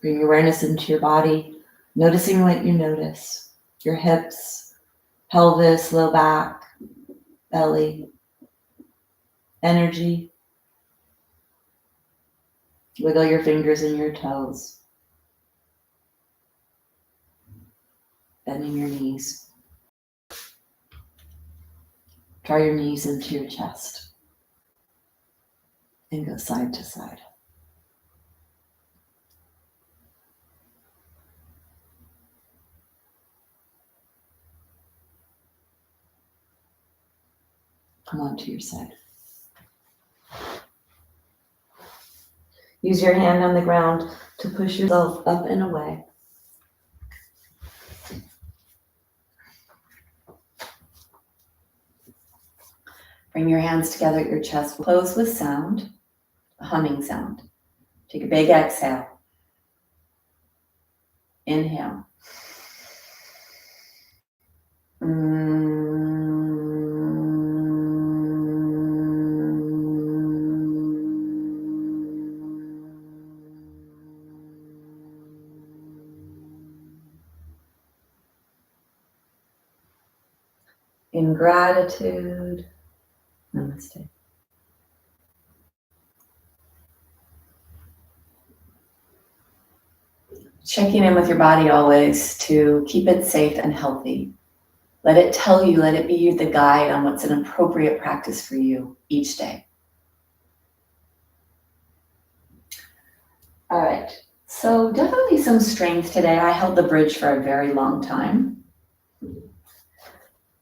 Bring awareness into your body, noticing what you notice. Your hips, pelvis, low back, belly, energy. Wiggle your fingers and your toes. Bending your knees. Draw your knees into your chest. And go side to side. Come on to your side. Use your hand on the ground to push yourself up and away. Bring your hands together at your chest. Close with sound, a humming sound. Take a big exhale. Inhale. in gratitude. Namaste. Checking in with your body always to keep it safe and healthy. Let it tell you, let it be the guide on what's an appropriate practice for you each day. All right, so definitely some strength today. I held the bridge for a very long time.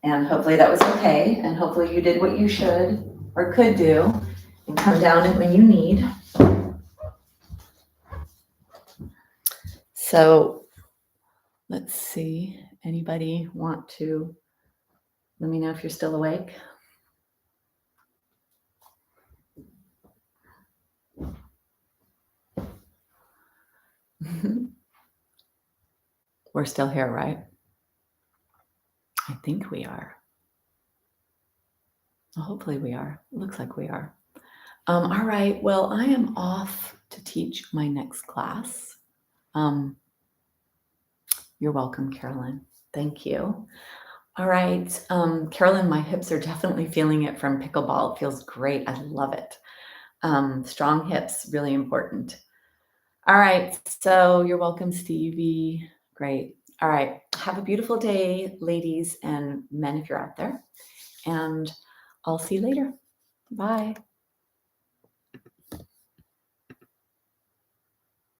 And hopefully that was okay. And hopefully you did what you should or could do and come down when you need. So let's see, anybody want to, let me know if you're still awake. We're still here, right? I think we are. Well, hopefully we are. It looks like we are. All right, well, I am off to teach my next class. You're welcome, Carolyn. Thank you. All right, Carolyn, my hips are definitely feeling it from pickleball. It feels great. I love it. Strong hips, really important. All right, so you're welcome, Stevie. Great. All right, have a beautiful day, ladies and men, if you're out there. And I'll see you later. Bye.